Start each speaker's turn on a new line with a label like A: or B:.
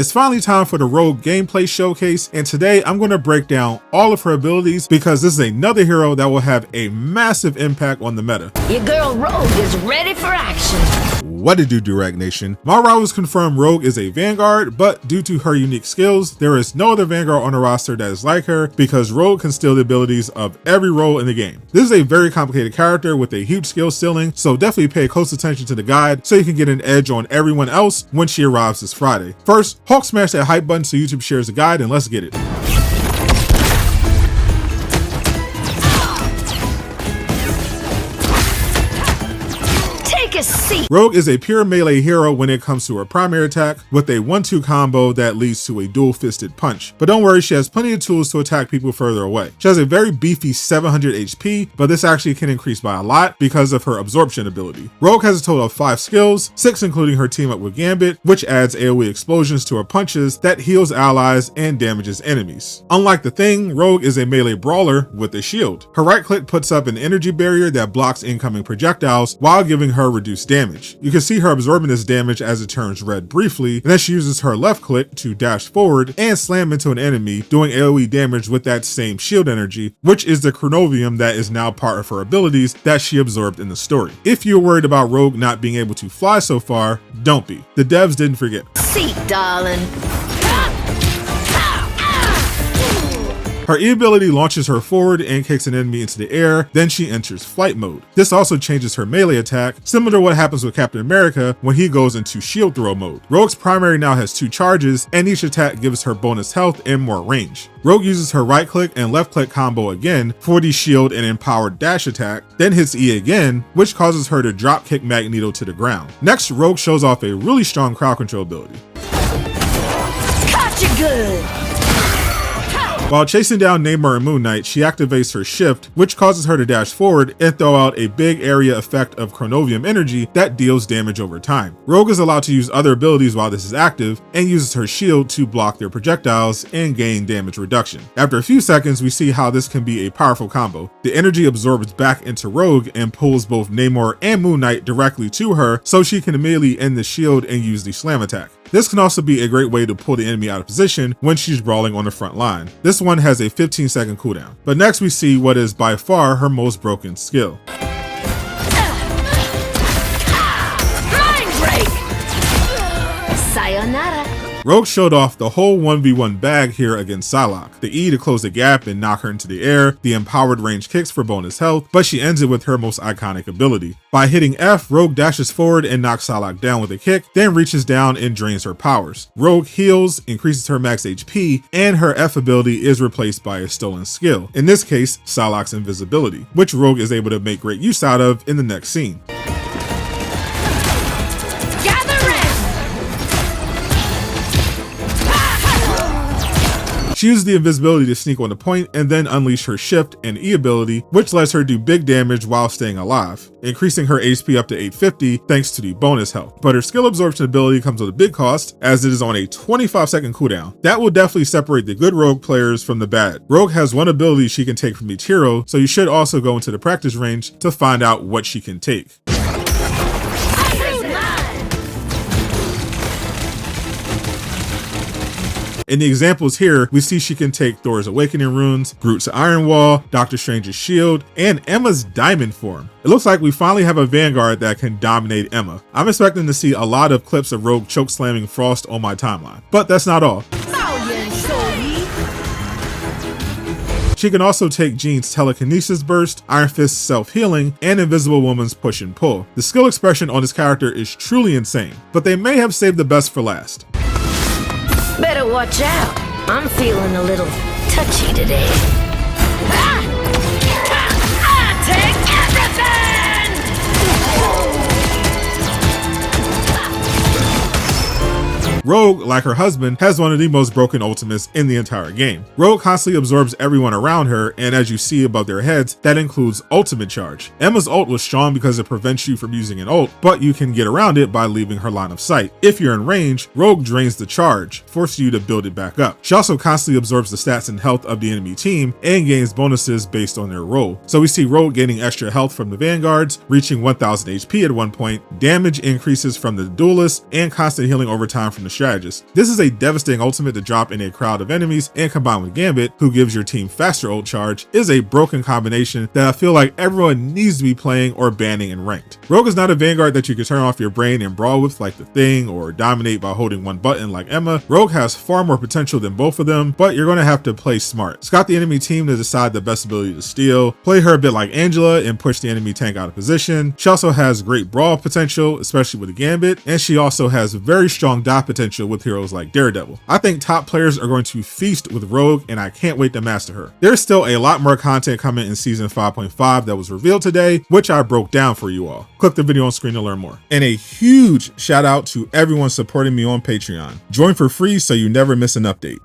A: It's finally time for the Rogue gameplay showcase, and today I'm going to break down all of her abilities because this is another hero that will have a massive impact on the meta.
B: Your girl Rogue is ready for action.
A: What to do, Durag Nation? My rivals confirm Rogue is a Vanguard, but due to her unique skills, there is no other Vanguard on the roster that is like her because Rogue can steal the abilities of every role in the game. This is a very complicated character with a huge skill ceiling, so definitely pay close attention to the guide so you can get an edge on everyone else when she arrives this Friday. First, Hulk smash that hype button so YouTube shares the guide and let's get it. Rogue is a pure melee hero when it comes to her primary attack with a 1-2 combo that leads to a dual-fisted punch. But don't worry, she has plenty of tools to attack people further away. She has a very beefy 700 HP, but this actually can increase by a lot because of her absorption ability. Rogue has a total of 5 skills, 6 including her team up with Gambit, which adds AoE explosions to her punches that heals allies and damages enemies. Unlike the Thing, Rogue is a melee brawler with a shield. Her right click puts up an energy barrier that blocks incoming projectiles while giving her reduced damage. You can see her absorbing this damage as it turns red briefly, and then she uses her left click to dash forward and slam into an enemy, doing AoE damage with that same shield energy, which is the Chronovium that is now part of her abilities that she absorbed in the story. If you're worried about Rogue not being able to fly so far, don't be. The devs didn't forget.
B: See, darling.
A: Her E ability launches her forward and kicks an enemy into the air, then she enters flight mode. This also changes her melee attack, similar to what happens with Captain America when he goes into shield throw mode. Rogue's primary now has 2 charges, and each attack gives her bonus health and more range. Rogue uses her right click and left click combo again for the shield and empowered dash attack, then hits E again, which causes her to drop kick Magneto to the ground. Next, Rogue shows off a really strong crowd control ability.
B: Caught you good.
A: While chasing down Namor and Moon Knight, she activates her shift, which causes her to dash forward and throw out a big area effect of Chronovium energy that deals damage over time. Rogue is allowed to use other abilities while this is active and uses her shield to block their projectiles and gain damage reduction. After a few seconds, we see how this can be a powerful combo. The energy absorbs back into Rogue and pulls both Namor and Moon Knight directly to her so she can immediately end the shield and use the slam attack. This can also be a great way to pull the enemy out of position when she's brawling on the front line. This one has a 15-second cooldown. But next we see what is by far her most broken skill.
B: Mind break. Sayonara.
A: Rogue showed off the whole 1v1 bag here against Sadot. The E to close the gap and knock her into the air, the empowered range kicks for bonus health, but she ends it with her most iconic ability. By hitting F, Rogue dashes forward and knocks Sadot down with a kick, then reaches down and drains her powers. Rogue heals, increases her max HP, and her F ability is replaced by a stolen skill, in this case, Sadot's invisibility, which Rogue is able to make great use out of in the next scene. She uses the invisibility to sneak on the point and then unleash her shift and E ability, which lets her do big damage while staying alive, increasing her HP up to 850 thanks to the bonus health. But her skill absorption ability comes with a big cost as it is on a 25-second cooldown. That will definitely separate the good Rogue players from the bad. Rogue has one ability she can take from each hero, so you should also go into the practice range to find out what she can take. In the examples here, we see she can take Thor's Awakening runes, Groot's Iron Wall, Doctor Strange's shield, and Emma's diamond form. It looks like we finally have a Vanguard that can dominate Emma. I'm expecting to see a lot of clips of Rogue choke slamming Frost on my timeline. But that's not all. She can also take Jean's Telekinesis Burst, Iron Fist's Self-Healing, and Invisible Woman's Push and Pull. The skill expression on this character is truly insane, but they may have saved the best for last.
B: Better watch out. I'm feeling a little touchy today. I take
A: Rogue, like her husband, has one of the most broken ultimates in the entire game. Rogue constantly absorbs everyone around her, and as you see above their heads, that includes ultimate charge. Emma's ult was strong because it prevents you from using an ult, but you can get around it by leaving her line of sight. If you're in range, Rogue drains the charge, forcing you to build it back up. She also constantly absorbs the stats and health of the enemy team and gains bonuses based on their role. So we see Rogue gaining extra health from the Vanguards, reaching 1000 HP at one point, damage increases from the duelists, and constant healing over time from the the strategist. This is a devastating ultimate to drop in a crowd of enemies, and combined with Gambit, who gives your team faster ult charge, is a broken combination that I feel like everyone needs to be playing or banning in ranked. Rogue is not a Vanguard that you can turn off your brain and brawl with like the Thing, or dominate by holding one button like Emma. Rogue has far more potential than both of them, but you're going to have to play smart. Scout the enemy team to decide the best ability to steal, play her a bit like Angela and push the enemy tank out of position. She also has great brawl potential, especially with the Gambit, and she also has very strong dive potential with heroes like Daredevil. I think top players are going to feast with Rogue, and I can't wait to master her. There's still a lot more content coming in season 5.5 that was revealed today, which I broke down for you all. Click the video on screen to learn more. And a huge shout out to everyone supporting me on Patreon. Join for free so you never miss an update.